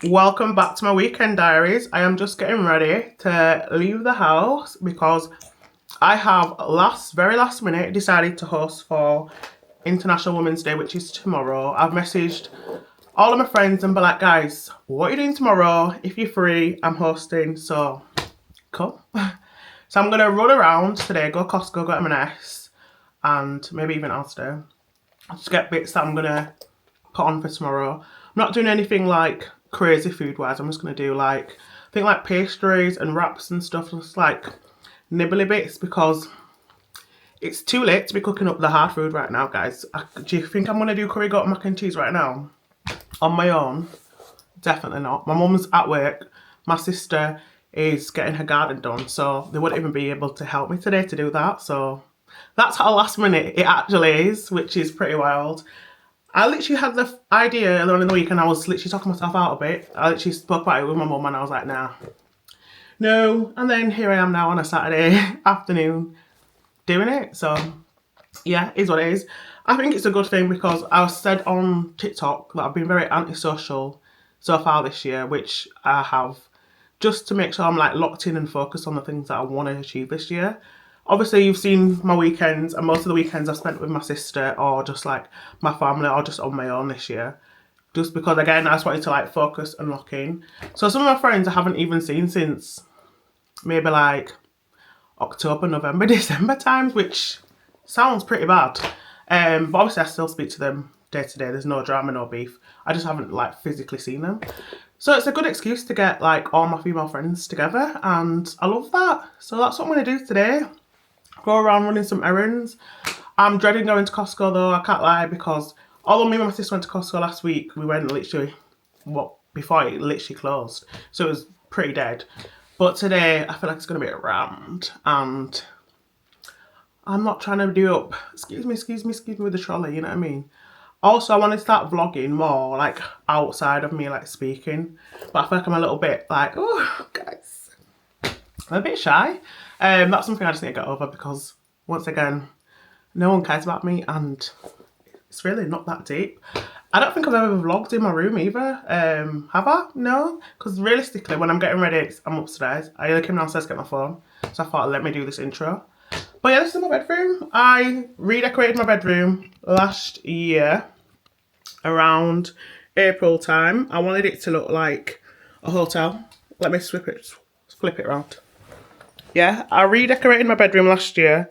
Welcome back to my weekend diaries. I am just getting ready to leave the house because I have very last minute decided to host for International Women's Day, which is tomorrow. I've messaged all of my friends and be like, guys, what are you doing tomorrow? If you're free, I'm hosting, so come. So I'm gonna run around today, go Costco, go M&S, and maybe even Asda. Just get bits that I'm gonna put on for tomorrow. I'm not doing anything like crazy food wise. I'm just gonna do like I think like pastries and wraps and stuff, just like nibbly bits because it's too late to be cooking up the hard food right now, guys. Do you think I'm gonna do curry goat mac and cheese right now on my own? Definitely not. My mum's at work. My sister is getting her garden done, so they wouldn't even be able to help me today to do that. So that's how last minute it actually is, which is pretty wild. I literally had the idea earlier on in the week and I was literally talking myself out a bit. I literally spoke about it with my mum and I was like, nah, no. And then here I am now on a Saturday afternoon doing it. So yeah, it is what it is. I think it's a good thing because I said on TikTok that I've been very antisocial so far this year, which I have, just to make sure I'm like locked in and focused on the things that I want to achieve this year. Obviously, you've seen my weekends, and most of the weekends I've spent with my sister or just like my family or just on my own this year. Just because, again, I just wanted to like focus and lock in. So some of my friends I haven't even seen since maybe like October, November, December times, which sounds pretty bad. But obviously I still speak to them day to day. There's no drama, no beef. I just haven't like physically seen them. So it's a good excuse to get like all my female friends together, and I love that. So that's what I'm going to do today. Go around running some errands. I'm dreading going to Costco though, I can't lie, because although me and my sister went to Costco last week, we went literally, before it literally closed. So it was pretty dead. But today, I feel like it's going to be rammed, and I'm not trying to do up, excuse me with the trolley, you know what I mean? Also, I want to start vlogging more, like, outside of me, like, speaking. But I feel like I'm a little bit, like, oh, guys, I'm a bit shy. That's something I just need to get over because, once again, no one cares about me and it's really not that deep. I don't think I've ever vlogged in my room either. Have I? No. Because realistically, when I'm getting ready, I'm upstairs. I only came downstairs to get my phone. So I thought, let me do this intro. But yeah, this is my bedroom. I redecorated my bedroom last year around April time. I wanted it to look like a hotel. Let me flip it around. Yeah, I redecorated my bedroom last year.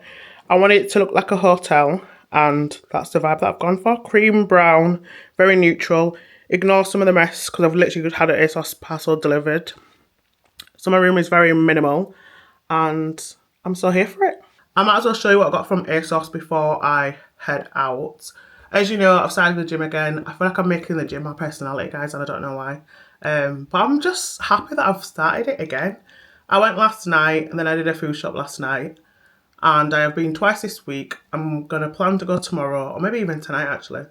I wanted it to look like a hotel, and that's the vibe that I've gone for. Cream brown, very neutral. Ignore some of the mess because I've literally had an ASOS parcel delivered. So my room is very minimal, and I'm so here for it. I might as well show you what I got from ASOS before I head out. As you know, I've started the gym again. I feel like I'm making the gym my personality, guys, and I don't know why. But I'm just happy that I've started it again. I went last night and then I did a food shop last night, and I have been twice this week. I'm going to plan to go tomorrow, or maybe even tonight actually,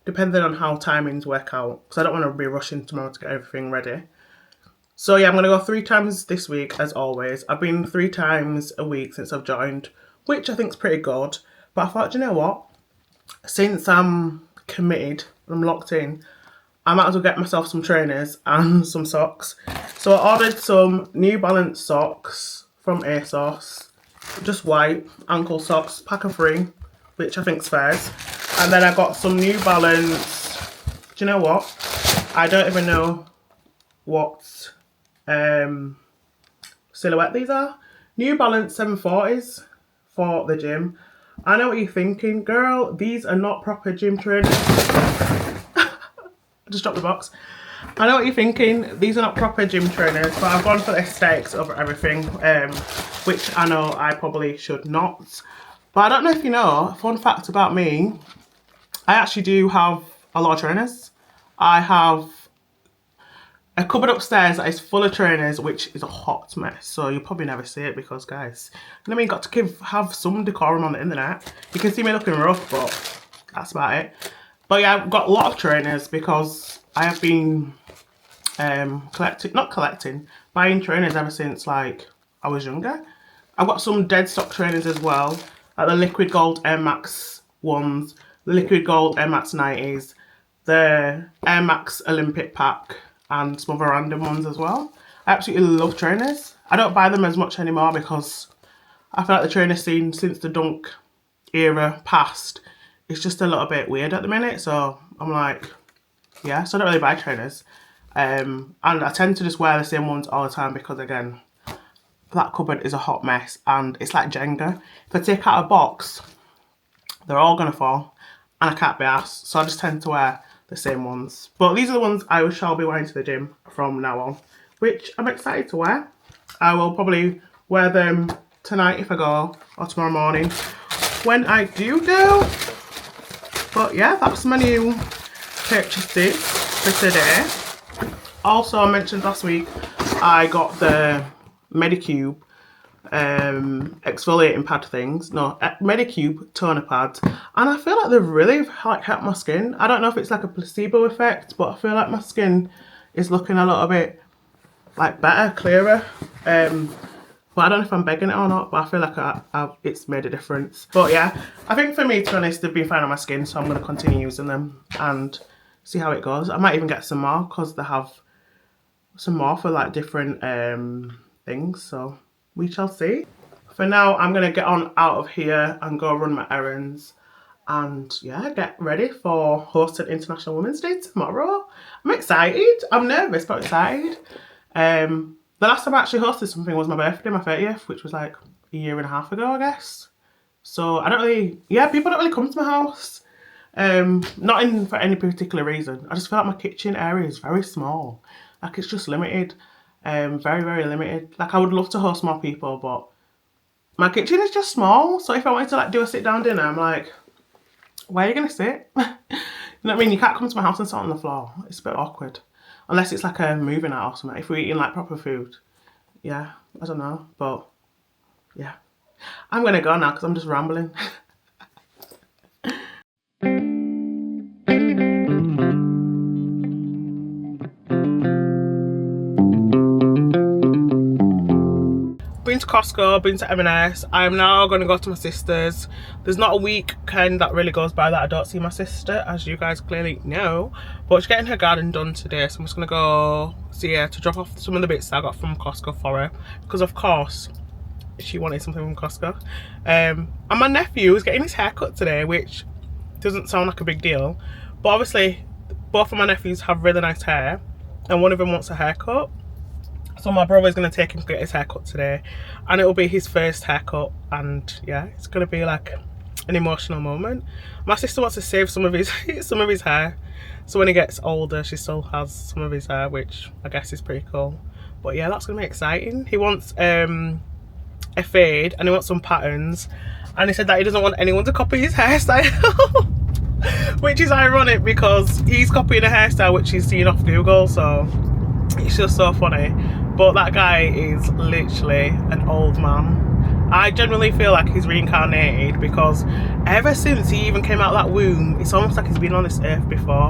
depending on how timings work out, because I don't want to be rushing tomorrow to get everything ready. So yeah, I'm going to go 3 times this week as always. I've been 3 times a week since I've joined, which I think is pretty good. But I thought, you know what, since I'm committed, I'm locked in, I might as well get myself some trainers and some socks. So I ordered some New Balance socks from ASOS. Just white ankle socks, pack of 3, which I think's fair. And then I got some New Balance. Do you know what? I don't even know what silhouette these are. New Balance 740s for the gym. I know what you're thinking, girl, these are not proper gym trainers. I just dropped the box. I know what you're thinking, these are not proper gym trainers, but I've gone for the aesthetics over everything, which I know I probably should not. But I don't know if you know, a fun fact about me, I actually do have a lot of trainers. I have a cupboard upstairs that is full of trainers, which is a hot mess. So you'll probably never see it because, guys, you know what I mean, got to have some decorum on the internet. You can see me looking rough, but that's about it. But yeah, I've got a lot of trainers because I have been buying trainers ever since like I was younger. I've got some dead stock trainers as well, like the Liquid Gold Air Max ones, the Liquid Gold Air Max 90s, the Air Max Olympic pack, and some other random ones as well. I absolutely love trainers. I don't buy them as much anymore because I feel like the trainer scene since the Dunk era passed, it's just a little bit weird at the minute. So I'm like, yeah, so I don't really buy trainers. And I tend to just wear the same ones all the time because, again, that cupboard is a hot mess and it's like Jenga. If I take out a box, they're all gonna fall and I can't be arsed. So I just tend to wear the same ones. But these are the ones I shall be wearing to the gym from now on, which I'm excited to wear. I will probably wear them tonight if I go, or tomorrow morning when I do go. But yeah, that's my new purchases for today. Also, I mentioned last week I got the Medicube exfoliating pad things. No, Medicube toner pads, and I feel like they've really like helped my skin. I don't know if it's like a placebo effect, but I feel like my skin is looking a little bit like better, clearer. But I don't know if I'm begging it or not, but I feel like it's made a difference. But yeah, I think for me, to be honest, they've been fine on my skin, so I'm going to continue using them and see how it goes. I might even get some more because they have some more for like different things, so we shall see. For now, I'm going to get on out of here and go run my errands and yeah, get ready for hosting International Women's Day tomorrow. I'm excited. I'm nervous but excited. The last time I actually hosted something was my birthday, my 30th, which was like a year and a half ago, I guess. So I don't really, yeah, people don't really come to my house. Not in for any particular reason. I just feel like my kitchen area is very small. Like it's just limited. Very, very limited. Like I would love to host more people, but my kitchen is just small. So if I wanted to like do a sit down dinner, I'm like, where are you gonna sit? You know what I mean? You can't come to my house and sit on the floor. It's a bit awkward. Unless it's like a moving out or something. If we're eating like proper food. Yeah, I don't know. But yeah. I'm gonna go now because I'm just rambling. Been to Costco, been to M&S. I am now going to go to my sister's. There's not a weekend that really goes by that I don't see my sister, as you guys clearly know. But she's getting her garden done today, so I'm just going to go see her to drop off some of the bits that I got from Costco for her. Because of course, she wanted something from Costco. And my nephew is getting his hair cut today, which doesn't sound like a big deal. But obviously, both of my nephews have really nice hair, and one of them wants a haircut. So my brother's going to take him to get his haircut today, and it will be his first haircut, and yeah, it's going to be like an emotional moment. My sister wants to save some of his hair, so when he gets older she still has some of his hair, which I guess is pretty cool. But yeah, that's going to be exciting. He wants a fade and he wants some patterns, and he said that he doesn't want anyone to copy his hairstyle. Which is ironic because he's copying a hairstyle which he's seen off Google, so it's just so funny. But that guy is literally an old man. I genuinely feel like he's reincarnated because ever since he even came out of that womb, it's almost like he's been on this earth before.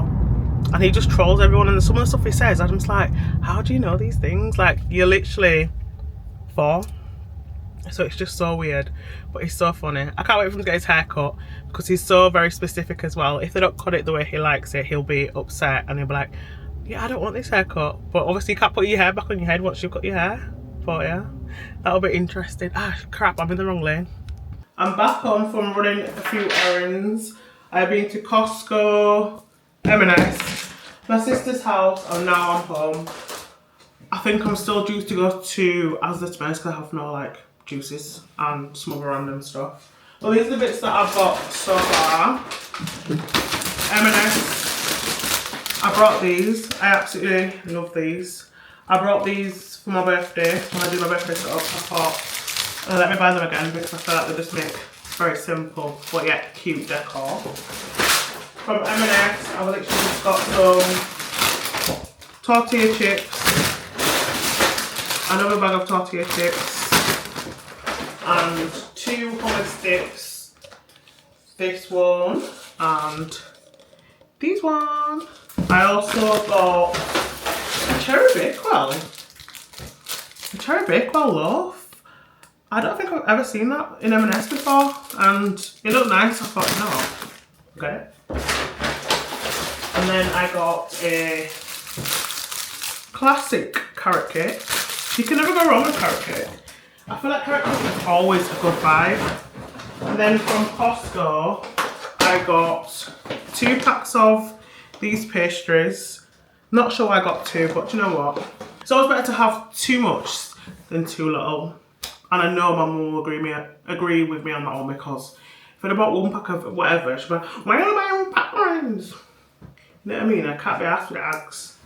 And he just trolls everyone, and some of the stuff he says, I'm just like, how do you know these things? Like, you're literally 4. So it's just so weird, but he's so funny. I can't wait for him to get his hair cut because he's so very specific as well. If they don't cut it the way he likes it, he'll be upset and he'll be like, yeah, I don't want this haircut. But obviously you can't put your hair back on your head once you've cut your hair. But yeah, that'll be interesting. Ah, crap, I'm in the wrong lane. I'm back home from running a few errands. I've been to Costco, M&S, my sister's house, and now I'm home. I think I'm still due to go to Asda because I have no like juices and some other random stuff. Well, these are the bits that I've got so far. M&S. I brought these. I absolutely love these. I brought these for my birthday. When I did my birthday setup, I thought, let me buy them again because I feel like they just make very simple but yet cute decor. From M&S, I've literally just got some tortilla chips, another bag of tortilla chips, and 2 hummus sticks. This one and these one. I also got a cherry bakewell. A cherry bakewell loaf. I don't think I've ever seen that in M&S before, and it looked nice. I thought, no, okay. And then I got a classic carrot cake. You can never go wrong with carrot cake. I feel like carrot cake is always a good vibe. And then from Costco, I got 2 packs of these pastries. Not sure why I got 2, but you know what? It's always better to have too much than too little. And I know my mum will agree with me on that one, because if I'd bought 1 pack of whatever, she'd be like, why don't I buy 1 pack of ones? You know what I mean? I can't be asked with eggs.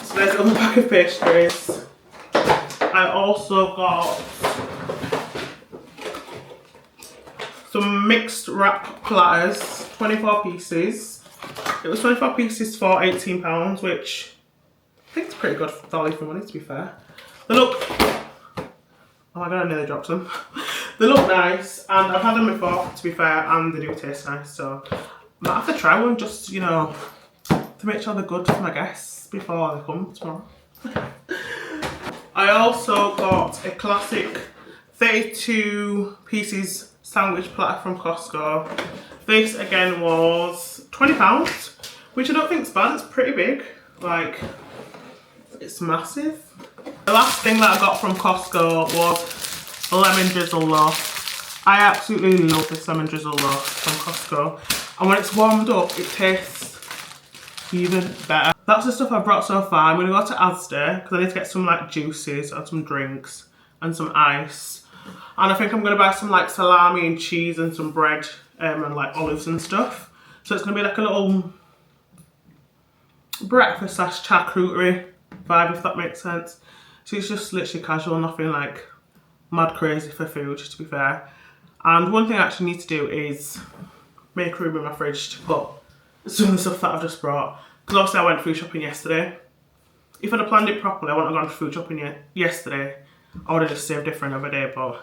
So there's a 1 pack of pastries. I also got some mixed wrap platters, 24 pieces. It was 24 pieces for £18, which I think is pretty good value for money, to be fair. They look, oh my god, I nearly dropped them. They look nice, and I've had them before, to be fair, and they do taste nice, so I might have to try one just, you know, to make sure they're good for my guests before they come tomorrow. I also got a classic 32 pieces sandwich platter from Costco. This again was £20, which I don't think is bad. It's pretty big, like it's massive. The last thing that I got from Costco was a lemon drizzle loaf. I absolutely love this lemon drizzle loaf from Costco, and when it's warmed up it tastes even better. That's the stuff I've brought so far. I'm gonna go to Asda because I need to get some like juices and some drinks and some ice. And I think I'm gonna buy some like salami and cheese and some bread and like olives and stuff. So it's gonna be like a little breakfast / charcuterie vibe, if that makes sense. So it's just literally casual, nothing like mad crazy for food, to be fair. And one thing I actually need to do is make room in my fridge to put some of the stuff that I've just brought. Because obviously I went food shopping yesterday. If I'd have planned it properly, I wouldn't have gone food shopping yesterday. I would have just saved it for another day, but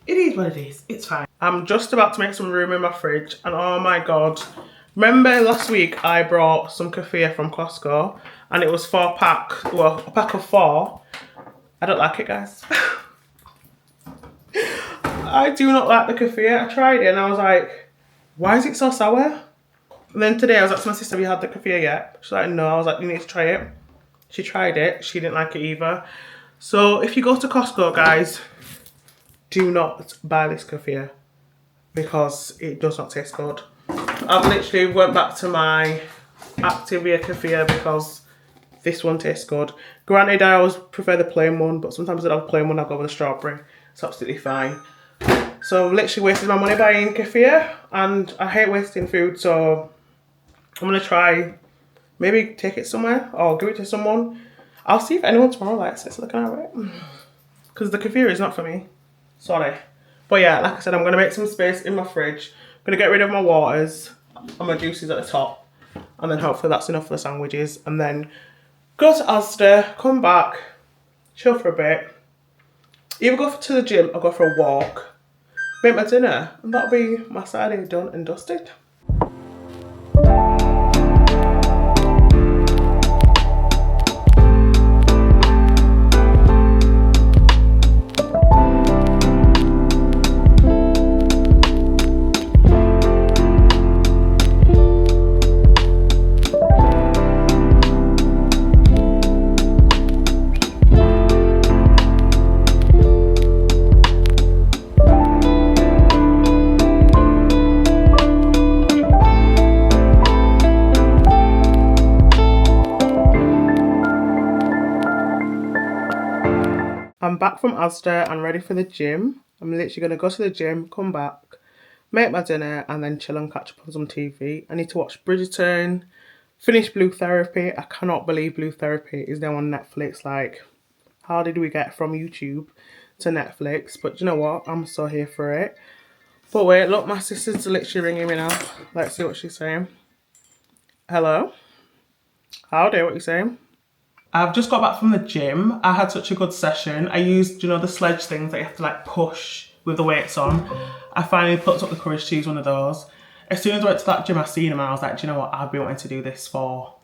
it is what it is. It's fine. I'm just about to make some room in my fridge, and oh my god. Remember last week I brought some kefir from Costco, and it was a pack of 4. I don't like it, guys. I do not like the kefir. I tried it and I was like, why is it so sour? And then today I was asking my sister, have you had the kefir yet? She's like, no. I was like, you need to try it. She tried it. She didn't like it either. So if you go to Costco, guys, do not buy this kefir because it does not taste good. I've literally went back to my Activia kefir because this one tastes good. Granted, I always prefer the plain one, but sometimes I don't have plain one, I'll go with the strawberry. It's absolutely fine. So I've literally wasted my money buying kefir, and I hate wasting food, so I'm gonna try maybe take it somewhere or give it to someone. I'll see if anyone tomorrow likes it, so they can have it. Because the kefir is not for me. Sorry. But yeah, like I said, I'm gonna make some space in my fridge. I'm gonna get rid of my waters and my juices at the top. And then hopefully that's enough for the sandwiches. And then go to Asda, come back, chill for a bit. Either go to the gym or go for a walk. Make my dinner, and that'll be my Saturday done and dusted. I'm back from Asda and ready for the gym. I'm literally going to go to the gym, come back, make my dinner, and then chill and catch up on some TV. I need to watch Bridgerton, finish Blue Therapy. I cannot believe Blue Therapy is now on Netflix. Like, how did we get from YouTube to Netflix? But you know what? I'm so here for it. But wait, look, my sister's literally ringing me now. Let's see what she's saying. Hello? Howdy, what are you saying? I've just got back from the gym. I had such a good session. I used, you know, the sledge things that you have to like push with the weights on. I finally put up the courage to use one of those. As soon as I went to that gym, I seen them and I was like, do you know what? I've been wanting to do this for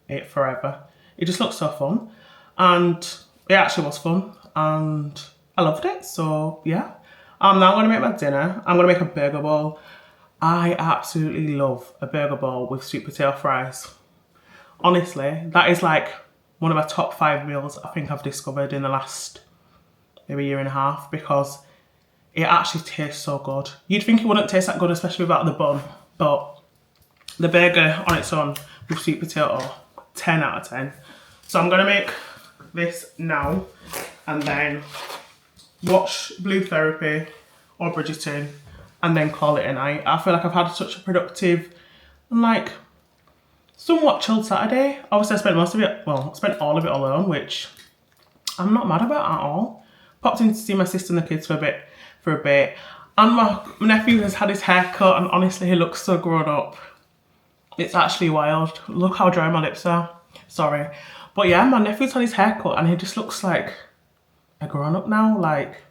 it forever. It just looks so fun. And it actually was fun. And I loved it. So yeah. I'm now going to make my dinner. I'm going to make a burger bowl. I absolutely love a burger bowl with sweet potato fries. Honestly, that is like one of my top 5 meals I think I've discovered in the last maybe year and a half, because it actually tastes so good. You'd think it wouldn't taste that good, especially without the bun, but the burger on its own with sweet potato, 10 out of 10. So I'm gonna make this now and then watch Blue Therapy or Bridgerton and then call it a night. I feel like I've had such a productive and like somewhat chilled Saturday. Obviously I spent most of it, well, I spent all of it alone, which I'm not mad about at all. Popped in to see my sister and the kids for a bit. And my nephew has had his hair cut, and honestly he looks so grown up. It's actually wild. Look how dry my lips are. Sorry. But yeah, my nephew's had his hair cut and he just looks like a grown up now. Like,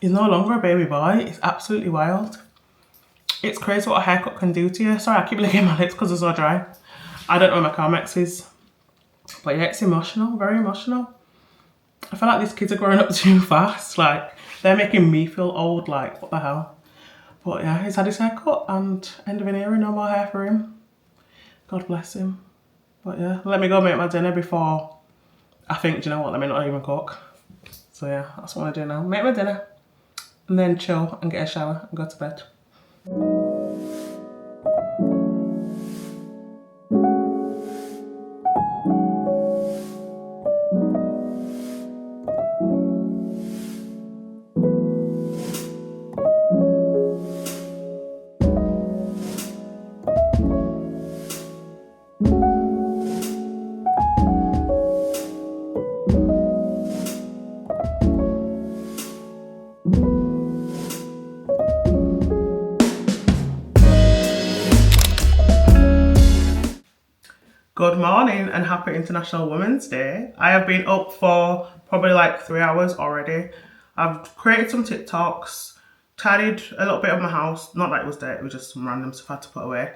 he's no longer a baby boy. It's absolutely wild. It's crazy what a haircut can do to you. Sorry, I keep licking my lips because they're so dry. I don't know where my Carmex is. But yeah, it's emotional, very emotional. I feel like these kids are growing up too fast. Like, they're making me feel old. Like, what the hell? But yeah, he's had his hair cut and end of an era, no more hair for him. God bless him. But yeah, let me go make my dinner before I think, do you know what, let me not even cook. So yeah, that's what I do now. Make my dinner and then chill and get a shower and go to bed. Good morning and happy International Women's Day. I have been up for probably like 3 hours already. I've created some TikToks, tidied a little bit of my house. Not that it was dirty, it was just some random stuff I had to put away.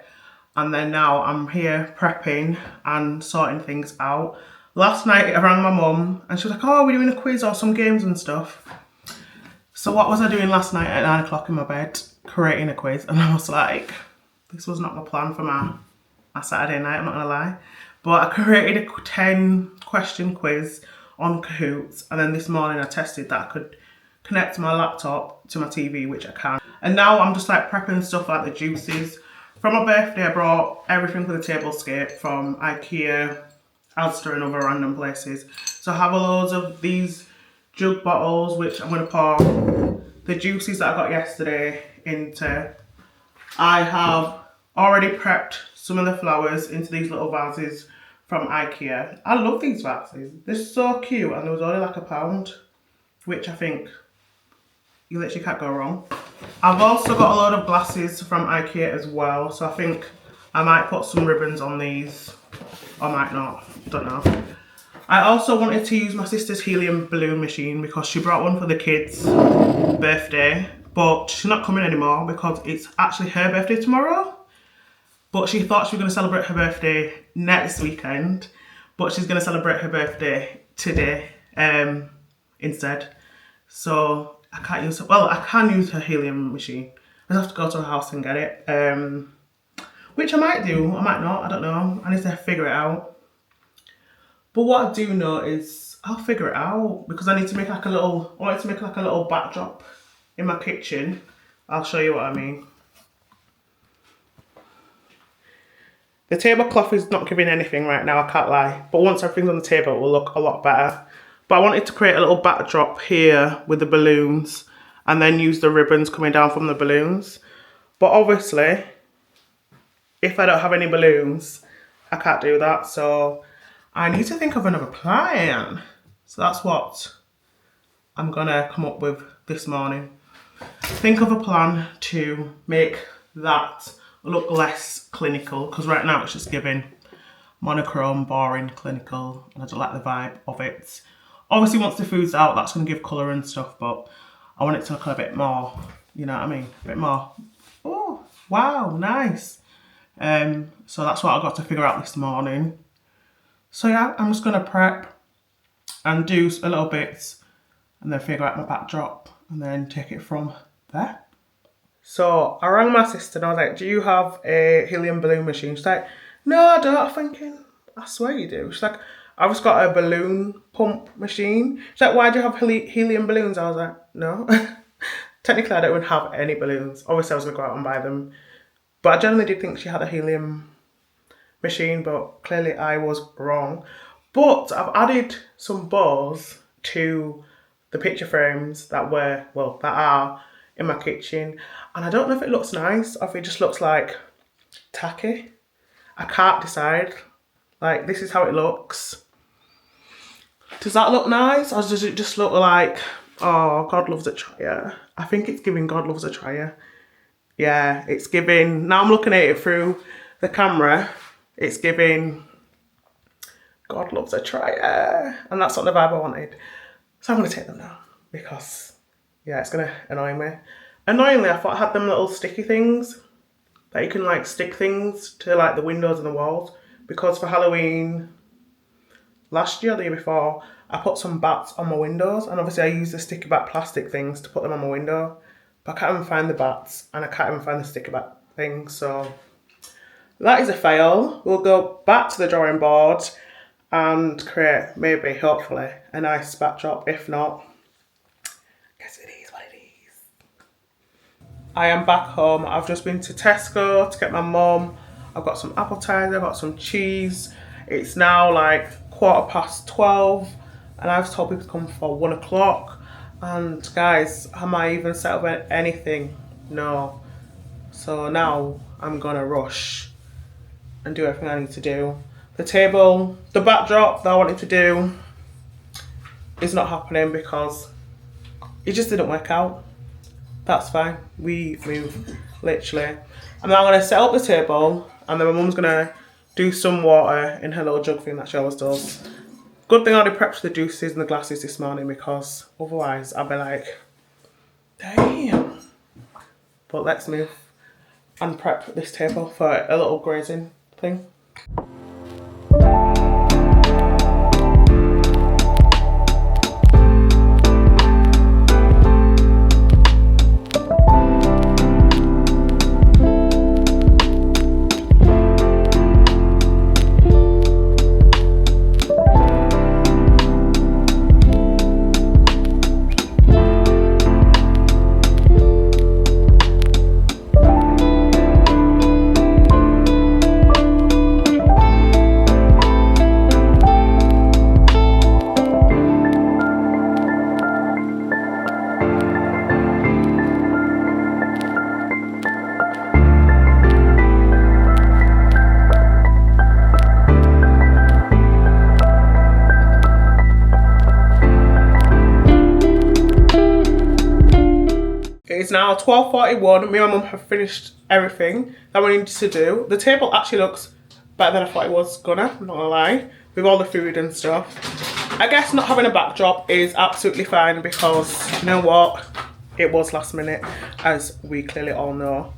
And then now I'm here prepping and sorting things out. Last night I rang my mum and she was like, oh, we're doing a quiz or some games and stuff. So what was I doing last night at 9 o'clock in my bed? Creating a quiz. And I was like, this was not my plan for my Saturday night, I'm not gonna lie. But I created a 10 question quiz on Kahoots, and then this morning I tested that I could connect my laptop to my TV, which I can. And now I'm just like prepping stuff like the juices. For my birthday I brought everything for the tablescape from IKEA, Asda and other random places. So I have loads of these jug bottles, which I'm gonna pour the juices that I got yesterday into. I have already prepped some of the flowers into these little vases from IKEA. I love these vases. They're so cute and there was only like £1, which I think you literally can't go wrong. I've also got a load of glasses from IKEA as well, so I think I might put some ribbons on these, or might not, don't know. I also wanted to use my sister's helium balloon machine because she brought one for the kids' birthday, but she's not coming anymore because it's actually her birthday tomorrow. But she thought she was going to celebrate her birthday next weekend, but she's going to celebrate her birthday today instead. So I can't use her. Well, I can use her helium machine. I just have to go to her house and get it, which I might do, I might not, I don't know. I need to figure it out. But what I do know is I'll figure it out because I need to make like a little, I wanted to make like a little backdrop in my kitchen. I'll show you what I mean. The tablecloth is not giving anything right now, I can't lie. But once everything's on the table, it will look a lot better. But I wanted to create a little backdrop here with the balloons and then use the ribbons coming down from the balloons. But obviously, if I don't have any balloons, I can't do that. So I need to think of another plan. So that's what I'm gonna come up with this morning. Think of a plan to make that look less clinical, because right now it's just giving monochrome, boring, clinical, and I don't like the vibe of it. Obviously once the food's out, that's going to give colour and stuff, but I want it to look a bit more, you know what I mean, a bit more, oh wow, nice. So that's what I got to figure out this morning. So yeah, I'm just going to prep and do a little bits and then figure out my backdrop and then take it from there. So I rang my sister and I was like, do you have a helium balloon machine? She's like, no, I don't. I'm thinking, I swear you do. She's like, I've just got a balloon pump machine. She's like, why do you have helium balloons? I was like, no. Technically, I don't even have any balloons. Obviously, I was going to go out and buy them. But I generally did think she had a helium machine, but clearly I was wrong. But I've added some bows to the picture frames that are in my kitchen. And I don't know if it looks nice or if it just looks like tacky. I can't decide. Like, this is how it looks. Does that look nice? Or does it just look like, oh, God loves a trier? I think it's giving God loves a trier. Yeah, it's giving, now I'm looking at it through the camera, it's giving God loves a trier. And that's not the vibe I wanted. So I'm going to take them now because, yeah, it's going to annoy me. Annoyingly, I thought I had them little sticky things that you can like stick things to like the windows and the walls. Because for Halloween last year, the year before, I put some bats on my windows. And obviously I used the sticky bat plastic things to put them on my window. But I can't even find the bats and I can't even find the sticky bat things. So that is a fail. We'll go back to the drawing board and create, maybe, hopefully, a nice backdrop. If not, guess it is what it is. I am back home. I've just been to Tesco to get my mum. I've got some appetizer, I've got some cheese. It's now like 12:15 and I've told people to come for 1 o'clock. And guys, am I even set up anything? No. So now I'm gonna rush and do everything I need to do. The table, the backdrop that I wanted to do is not happening because it just didn't work out. That's fine. We move, literally. And now I'm gonna set up the table and then my mum's gonna do some water in her little jug thing that she always does. Good thing I already prepped the juices and the glasses this morning because otherwise I'd be like, damn. But let's move and prep this table for a little grazing thing. It's now 12:41. Me and my mum have finished everything that we needed to do. The table actually looks better than I thought it was gonna, I'm not gonna lie, with all the food and stuff. I guess not having a backdrop is absolutely fine because, you know what, it was last minute, as we clearly all know.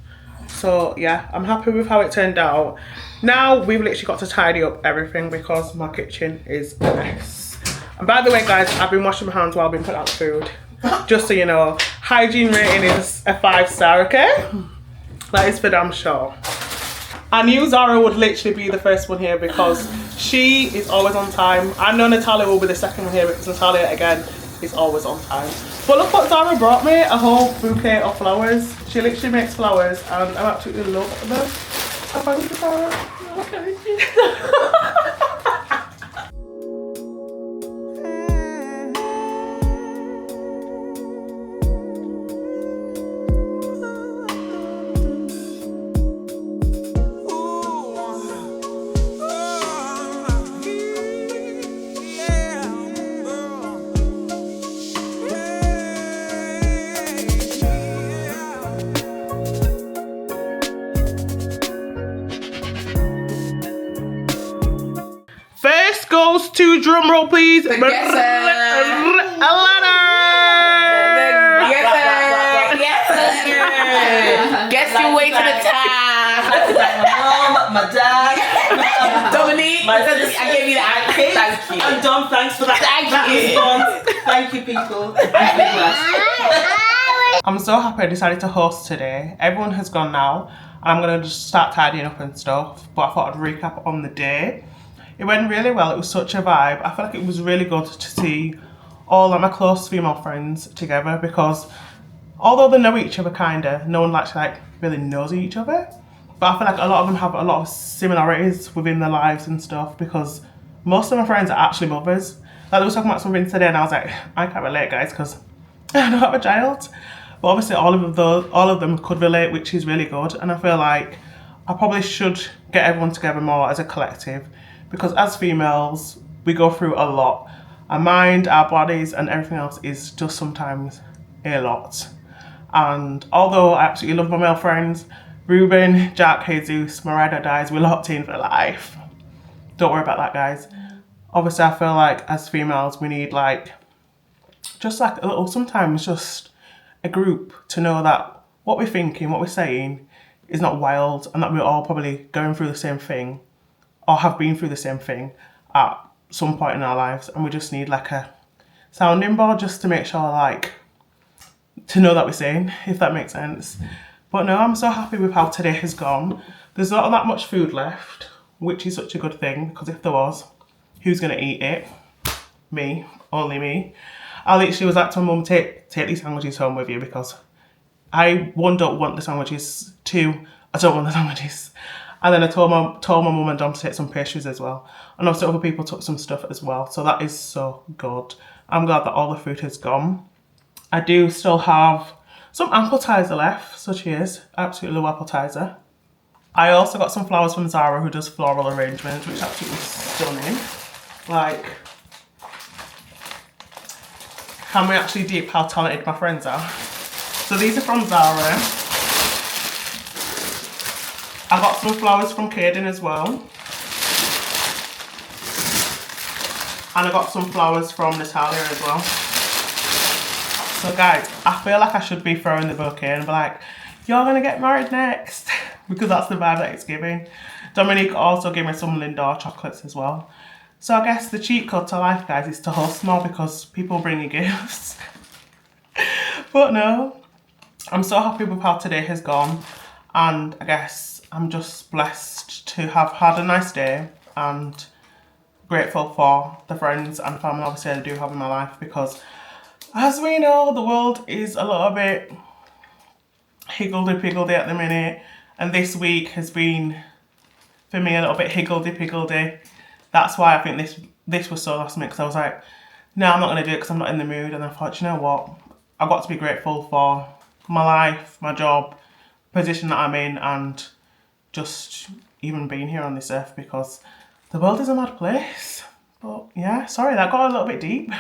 So yeah, I'm happy with how it turned out. Now we've literally got to tidy up everything because my kitchen is a mess. And by the way guys, I've been washing my hands while I've been putting out the food. Just so you know, hygiene rating is a 5-star, okay? That is for damn sure. I knew Zara would literally be the first one here because she is always on time. I know Natalia will be the second one here because Natalia, again, is always on time. But look what Zara brought me, a whole bouquet of flowers. She literally makes flowers and I absolutely love them. Thank you, Zara. Okay. First goes to drum roll, please. The guesser. A letter. Guess your way to the top. My mom, my dad, Dominique, I gave you that. Thank you. I'm done. Thanks for that. Thank you, people. I'm so happy I decided to host today. Everyone has gone now. I'm gonna just start tidying up and stuff. But I thought I'd recap on the day. it went really well. It was such a vibe. I feel like it was really good to see all of my close female friends together, because although they know each other kinda, no one actually like really knows each other. But I feel like a lot of them have a lot of similarities within their lives and stuff, because most of my friends are actually mothers. Like they were talking about something today and I was like, I can't relate guys because I don't have a child. But obviously all of them could relate, which is really good. And I feel like I probably should get everyone together more as a collective, because as females, we go through a lot. Our mind, our bodies and everything else is just sometimes a lot. And although I absolutely love my male friends, Ruben, Jack, Jesus, my ride or dies, we're locked in for life. Don't worry about that, guys. Obviously, I feel like as females, we need like, just like a little, sometimes just a group to know that what we're thinking, what we're saying is not wild, and that we're all probably going through the same thing or have been through the same thing at some point in our lives. And we just need like a sounding board just to make sure, like, to know that we're sane, if that makes sense. But no, I'm so happy with how today has gone. There's not that much food left, which is such a good thing, because if there was, who's gonna eat it? Me, only me. I literally was like to my mum, take these sandwiches home with you, because I, one, don't want the sandwiches, two, I don't want the sandwiches. And then I told my mum and Dom to take some pastries as well. And also other people took some stuff as well. So that is so good. I'm glad that all the food has gone. I do still have some appetizer left, so cheers. I absolutely love appetizer. I also got some flowers from Zara, who does floral arrangements, which is absolutely stunning. Like, can we actually deep how talented my friends are? So these are from Zara. I got some flowers from Caden as well. And I got some flowers from Natalia as well. So guys, I feel like I should be throwing the bouquet and be like, you're gonna get married next. Because that's the vibe that it's giving. Dominique also gave me some Lindor chocolates as well. So I guess the cheat code to life, guys, is to host more, because people bring you gifts. But no, I'm so happy with how today has gone. And I guess I'm just blessed to have had a nice day and grateful for the friends and family obviously I do have in my life, because as we know, the world is a little bit higgledy-piggledy at the minute, and this week has been, for me, a little bit higgledy-piggledy. That's why I think this was so last minute, because I was like, no, I'm not going to do it because I'm not in the mood. And I thought, you know what, I've got to be grateful for my life, my job, position that I'm in, and just even being here on this earth, because the world is a mad place. But yeah, sorry, that got a little bit deep.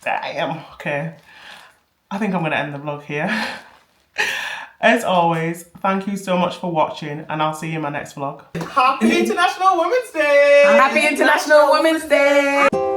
Damn, okay. I think I'm going to end the vlog here. As always, thank you so much for watching, and I'll see you in my next vlog. Happy International Women's Day! Happy International Women's Day!